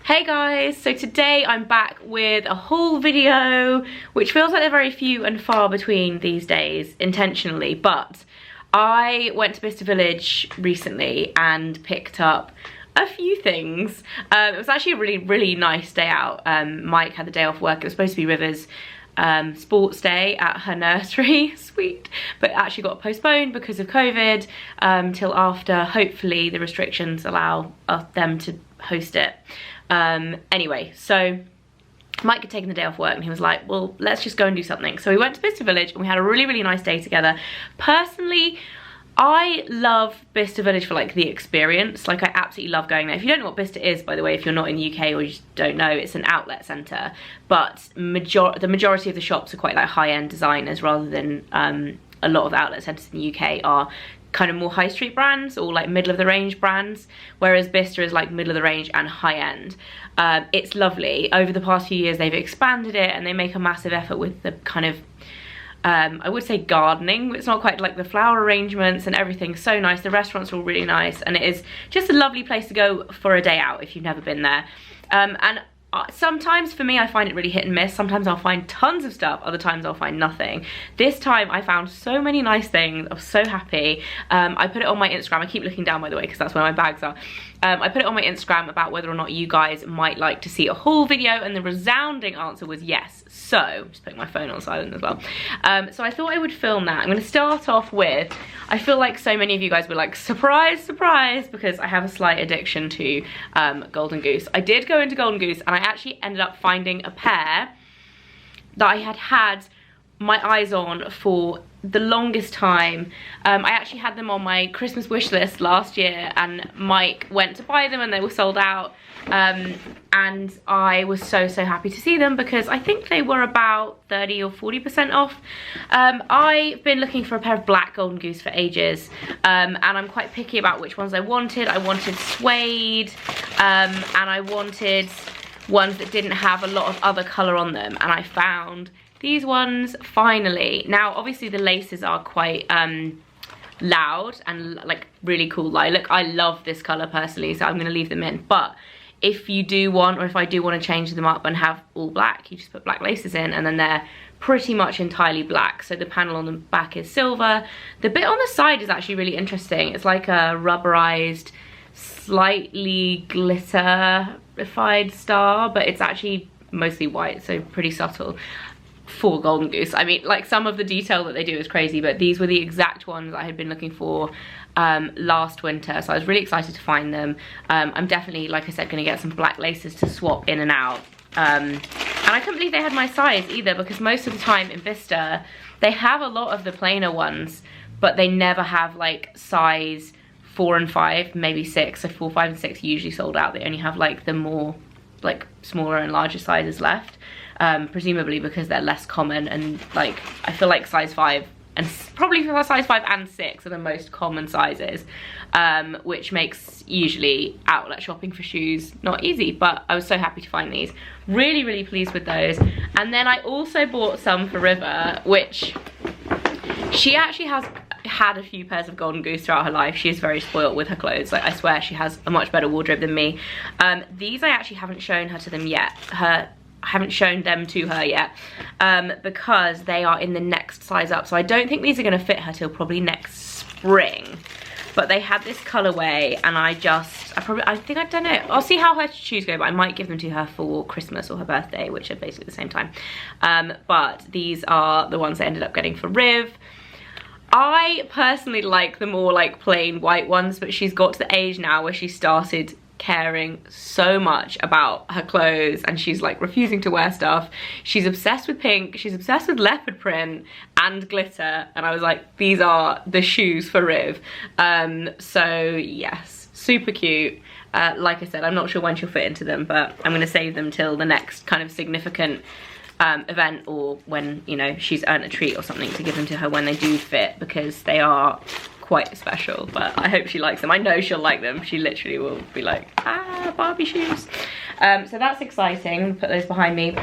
Hey guys, so today I'm back with a haul video, which feels like they're very few and far between these days, intentionally, but I went to Bicester Village recently and picked up a few things. It was actually a really nice day out. Mike had the day off work. It was supposed to be River's sports day at her nursery, sweet, but actually got postponed because of COVID till after, hopefully, the restrictions allow them to host it. Anyway, so Mike had taken the day off work and he was like, well, let's just go and do something. So we went to Bicester Village and we had a really nice day together. Personally, I love Bicester Village for like the experience. Like, I absolutely love going there. If you don't know what Bicester is, by the way, if you're not in the UK or you just don't know, it's an outlet centre, but the majority of the shops are quite like high-end designers, rather than a lot of outlet centres in the UK are kind of more high street brands or like middle of the range brands, whereas Bicester is like middle of the range and high end. It's lovely. Over the past few years they've expanded it and they make a massive effort with the kind of I would say gardening. It's not quite like the flower arrangements, and everything's so nice. The restaurants are all really nice and it is just a lovely place to go for a day out if you've never been there. And sometimes for me I find it really hit and miss. Sometimes I'll find tons of stuff, other times I'll find nothing. This time I found so many nice things. I was so happy. I put it on my Instagram. I keep looking down, by the way, because that's where my bags are. I put it on my Instagram about whether or not you guys might like to see a haul video, and the resounding answer was yes. So I'm just putting my phone on silent as well. So I thought I would film that. I'm going to start off with, I feel like so many of you guys were like, surprise, surprise, because I have a slight addiction to Golden Goose. I did go into Golden Goose and I actually ended up finding a pair that I had my eyes on for the longest time. I actually had them on my Christmas wish list last year and Mike went to buy them and they were sold out. And I was so happy to see them because I think they were about 30 or 40% off. I've been looking for a pair of black Golden Goose for ages, and I'm quite picky about which ones I wanted. I wanted suede, and I wanted ones that didn't have a lot of other colour on them, and I found these ones finally. Now obviously the laces are quite loud and like really cool lilac. I love this colour personally, so I'm going to leave them in, but if you do want, or if I do want to change them up and have all black, you just put black laces in and then they're pretty much entirely black. So the panel on the back is silver. The bit on the side is actually really interesting. It's like a rubberized, slightly glitterified star, but it's actually mostly white, so pretty subtle for Golden Goose. I mean, like, some of the detail that they do is crazy, but these were the exact ones I had been looking for last winter, so I was really excited to find them. I'm definitely, like I said, going to get some black laces to swap in and out. And I couldn't believe they had my size either, because most of the time in Bicester they have a lot of the plainer ones, but they never have like size 4 and 5, maybe 6. So 4, 5 and 6 usually sold out. They only have like the more like smaller and larger sizes left, presumably because they're less common, and like I feel like size 5 and probably for size 5 and 6 are the most common sizes, which makes usually outlet shopping for shoes not easy. But I was so happy to find these. Really pleased with those. And then I also bought some for River, which she actually has had a few pairs of Golden Goose throughout her life. She is very spoilt with her clothes. Like, I swear she has a much better wardrobe than me. These I actually haven't shown her to them yet. I haven't shown them to her yet, because they are in the next size up. So I don't think these are going to fit her till probably next spring. But they had this colorway, and I think, I don't know. I'll see how her shoes go, but I might give them to her for Christmas or her birthday, which are basically the same time. But these are the ones I ended up getting for Riv. I personally like the more like plain white ones, but she's got to the age now where she started caring so much about her clothes and she's like refusing to wear stuff. She's obsessed with pink, she's obsessed with leopard print and glitter, and I was like, these are the shoes for Riv. So yes, super cute. Like I said, I'm not sure when she'll fit into them, but I'm going to save them till the next kind of significant event, or when, you know, she's earned a treat or something, to give them to her when they do fit, because they are quite special, but I hope she likes them. I know she'll like them. She literally will be like, ah, Barbie shoes. So that's exciting. Put those behind me.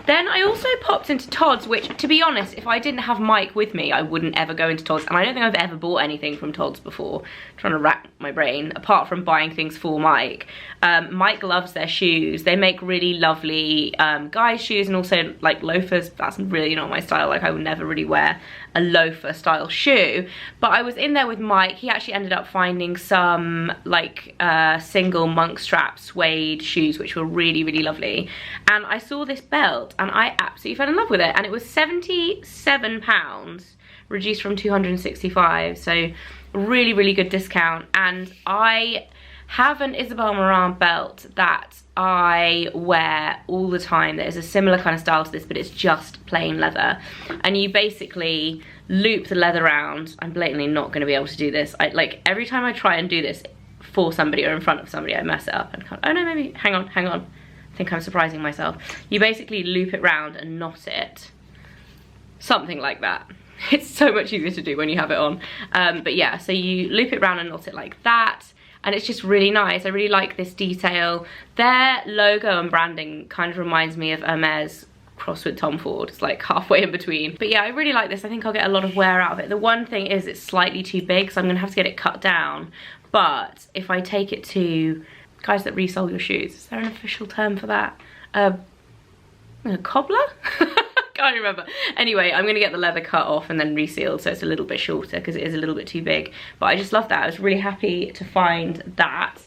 Then I also popped into Todd's, which, to be honest, if I didn't have Mike with me, I wouldn't ever go into Todd's. And I don't think I've ever bought anything from Todd's before. I'm trying to rack my brain, apart from buying things for Mike. Mike loves their shoes. They make really lovely guys' shoes, and also like loafers. That's really not my style. Like, I would never really wear a loafer style shoe. But I was in there with Mike. He actually ended up finding some like single monk strap suede shoes, which were really, really lovely. And I saw this belt and I absolutely fell in love with it. And it was £77, reduced from 265. So really, really good discount. And I have an Isabel Marant belt that I wear all the time that is a similar kind of style to this, but it's just plain leather. And you basically loop the leather around. I'm blatantly not going to be able to do this. Like, every time I try and do this for somebody or in front of somebody, I mess it up and oh no, maybe, hang on. I think I'm surprising myself. You basically loop it round and knot it. Something like that. It's so much easier to do when you have it on. But yeah, so you loop it round and knot it like that. And it's just really nice. I really like this detail. Their logo and branding kind of reminds me of Hermes crossed with Tom Ford. It's like halfway in between. But yeah, I really like this. I think I'll get a lot of wear out of it. The one thing is it's slightly too big, so I'm gonna have to get it cut down. But if I take it to guys that resell your shoes, is there an official term for that? A cobbler? Can't remember. Anyway, I'm gonna get the leather cut off and then resealed so it's a little bit shorter because it is a little bit too big. But I just love that. I was really happy to find that.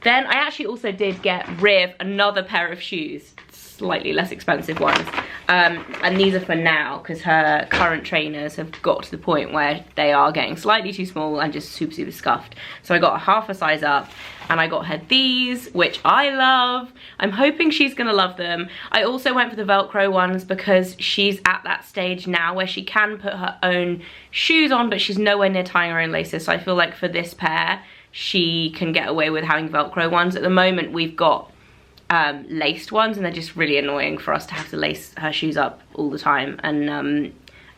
Then I actually also did get Riv another pair of shoes, slightly less expensive ones. And these are for now because her current trainers have got to the point where they are getting slightly too small and just super, super scuffed. So I got a half a size up and I got her these, which I love. I'm hoping she's gonna love them. I also went for the Velcro ones because she's at that stage now where she can put her own shoes on, but she's nowhere near tying her own laces. So I feel like for this pair, she can get away with having Velcro ones. At the moment, we've got laced ones and they're just really annoying for us to have to lace her shoes up all the time, and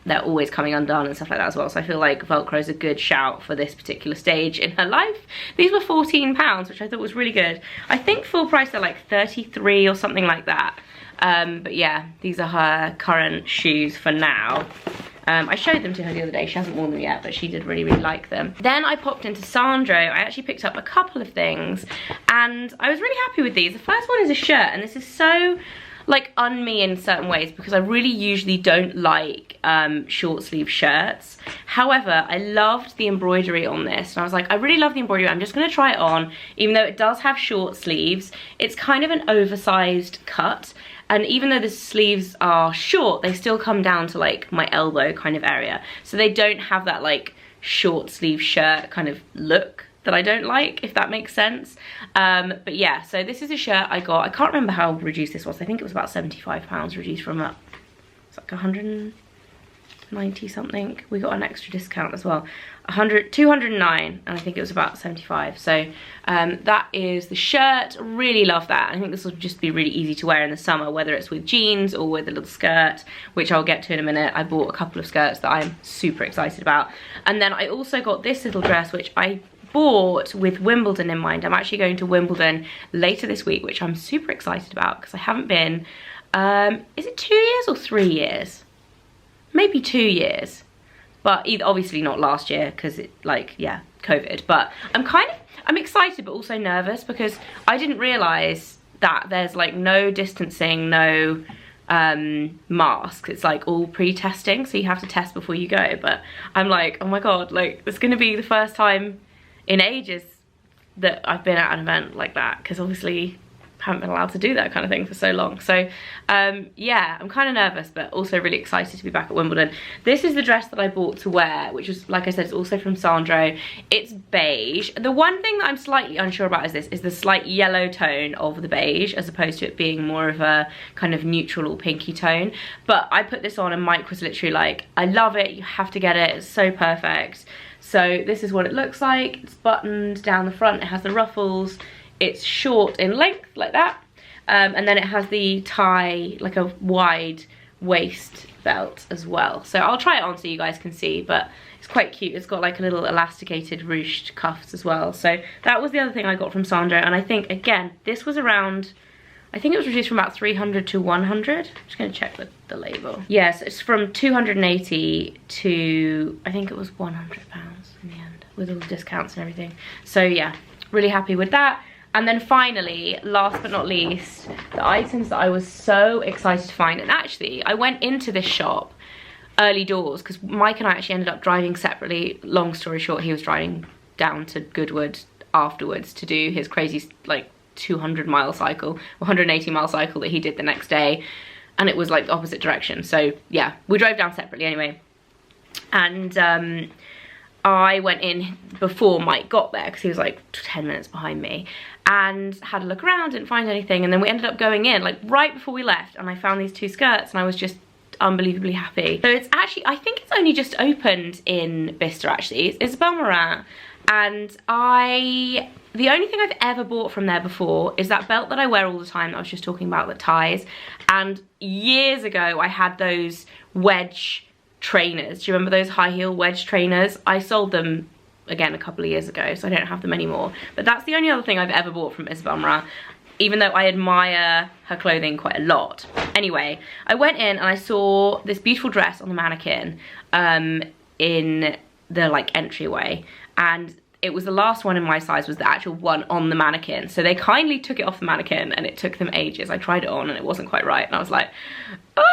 they're always coming undone and stuff like that as well. So I feel like Velcro is a good shout for this particular stage in her life. These were £14, which I thought was really good. I think full price they're like 33 or something like that. But yeah, these are her current shoes for now. I showed them to her the other day. She hasn't worn them yet, but she did really, really like them. Then I popped into Sandro. I actually picked up a couple of things and I was really happy with these. The first one is a shirt, and this is so like un-me in certain ways because I really usually don't like short sleeve shirts. However, I loved the embroidery on this and I was like, I really love the embroidery. I'm just gonna try it on. Even though it does have short sleeves, it's kind of an oversized cut. And even though the sleeves are short, they still come down to like my elbow kind of area. So they don't have that like short sleeve shirt kind of look that I don't like, if that makes sense. But yeah, so this is a shirt I got. I can't remember how reduced this was. I think it was about £75 reduced from it's like 190 something. We got an extra discount as well. 209, and I think it was about 75. So that is the shirt. Really love that. I think this will just be really easy to wear in the summer, whether it's with jeans or with a little skirt, which I'll get to in a minute. I bought a couple of skirts that I'm super excited about. And then I also got this little dress, which I bought with Wimbledon in mind. I'm actually going to Wimbledon later this week, which I'm super excited about because I haven't been. Is it 2 years or 3 years? Maybe 2 years. But obviously not last year because it, like, yeah, COVID. But I'm excited but also nervous because I didn't realise that there's like no distancing, no masks. It's like all pre-testing, so you have to test before you go. But I'm like, oh my god, like it's gonna be the first time in ages that I've been at an event like that, because obviously I haven't been allowed to do that kind of thing for so long. So yeah, I'm kind of nervous but also really excited to be back at Wimbledon. This is the dress that I bought to wear, which was, like I said, it's also from Sandro. It's beige. The one thing that I'm slightly unsure about is the slight yellow tone of the beige, as opposed to it being more of a kind of neutral or pinky tone. But I put this on and Mike was literally like, I love it, you have to get it, it's so perfect. So this is what it looks like. It's buttoned down the front, it has the ruffles. It's short in length like that, and then it has the tie, like a wide waist belt as well. So I'll try it on so you guys can see, but it's quite cute. It's got like a little elasticated ruched cuffs as well. So that was the other thing I got from Sandro, and I think, again, this was around, I think it was reduced from about 300 to 100. I'm just gonna check the label. Yes, it's from 280 to, I think it was £100 in the end, with all the discounts and everything. So yeah, really happy with that. And then finally, last but not least, the items that I was so excited to find. And actually, I went into this shop early doors because Mike and I actually ended up driving separately. Long story short, he was driving down to Goodwood afterwards to do his crazy, like, 200-mile cycle, 180-mile cycle that he did the next day. And it was like the opposite direction. So yeah, we drove down separately anyway. And I went in before Mike got there because he was like 10 minutes behind me, and had a look around, didn't find anything, and then we ended up going in like right before we left, and I found these two skirts and I was just unbelievably happy. So it's actually, I think it's only just opened in Bicester actually. It's Isabel Marant, and the only thing I've ever bought from there before is that belt that I wear all the time that I was just talking about that ties. And years ago I had those wedge trainers. Do you remember those high heel wedge trainers? I sold them again a couple of years ago, so I don't have them anymore. But that's the only other thing I've ever bought from Isabel Marant, even though I admire her clothing quite a lot. Anyway, I went in and I saw this beautiful dress on the mannequin in the like entryway, and it was the last one in my size, was the actual one on the mannequin. So they kindly took it off the mannequin, and it took them ages. I tried it on and it wasn't quite right, and I was like, ah!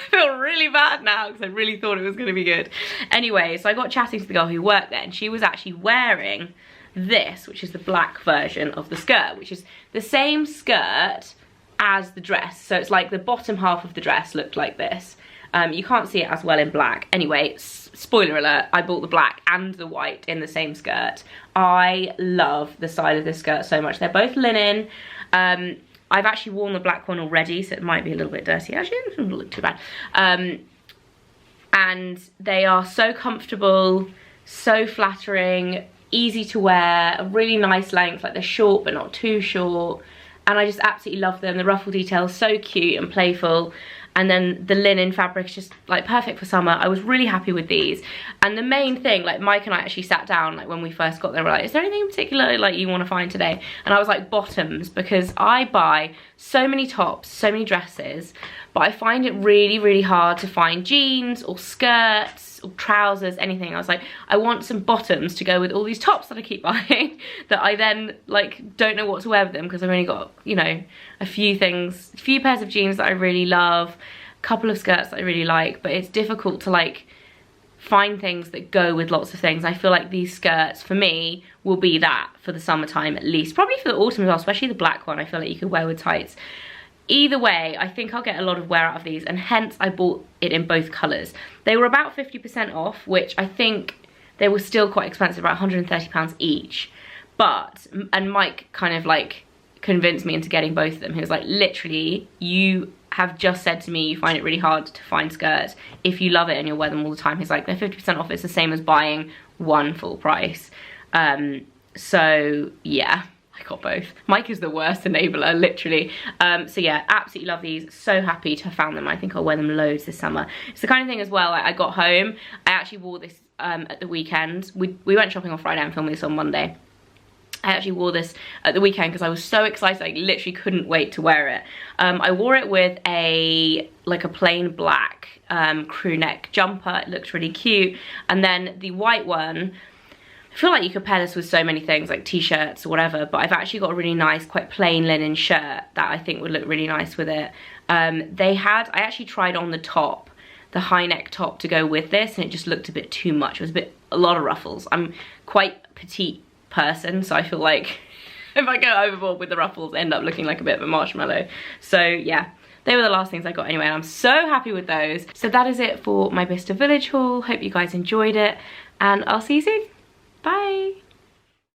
I feel really bad now because I really thought it was going to be good. Anyway, so I got chatting to the girl who worked there, and she was actually wearing this, which is the black version of the skirt, which is the same skirt as the dress. So it's like the bottom half of the dress looked like this. You can't see it as well in black. Anyway, spoiler alert, I bought the black and the white in the same skirt. I love the style of this skirt so much. They're both linen. I've actually worn the black one already, so it might be a little bit dirty. Actually, it doesn't look too bad. And they are so comfortable, so flattering, easy to wear, a really nice length, like they're short but not too short. And I just absolutely love them. The ruffle detail is so cute and playful. And then the linen fabric is just like perfect for summer. I was really happy with these. And the main thing, like Mike and I actually sat down like when we first got there, we're like, is there anything in particular like you want to find today? And I was like, bottoms, because I buy so many tops, so many dresses, but I find it really, really hard to find jeans or skirts or trousers, anything. I was like, I want some bottoms to go with all these tops that I keep buying that I then like don't know what to wear with them, because I've only got, you know, a few pairs of jeans that I really love, a couple of skirts that I really like, but it's difficult to like find things that go with lots of things. I feel like these skirts for me will be that for the summertime at least, probably for the autumn as well, especially the black one. I feel like you could wear with tights. Either way, I think I'll get a lot of wear out of these, and hence I bought it in both colours. They were about 50% off, which I think they were still quite expensive, about £130 each. But, and Mike kind of like convinced me into getting both of them. He was like, literally, you have just said to me you find it really hard to find skirts. If you love it and you'll wear them all the time, he's like, they're 50% off. It's the same as buying one full price. So yeah, I got both. Mike is the worst enabler, literally. So yeah, absolutely love these. So happy to have found them. I think I'll wear them loads this summer. It's the kind of thing as well, like I got home, I actually wore this at the weekend. We went shopping on Friday and filmed this on Monday. I actually wore this at the weekend because I was so excited, I literally couldn't wait to wear it. I wore it with a plain black crew neck jumper. It looked really cute. And then the white one, I feel like you could pair this with so many things, like t-shirts or whatever, but I've actually got a really nice, quite plain linen shirt that I think would look really nice with it. I actually tried on the top, the high neck top to go with this, and it just looked a bit too much. It was a lot of ruffles. I'm quite petite person, so I feel like if I go overboard with the ruffles, I end up looking like a bit of a marshmallow. So yeah, they were the last things I got anyway, and I'm so happy with those. So that is it for my Bicester Village haul. Hope you guys enjoyed it, and I'll see you soon. Bye.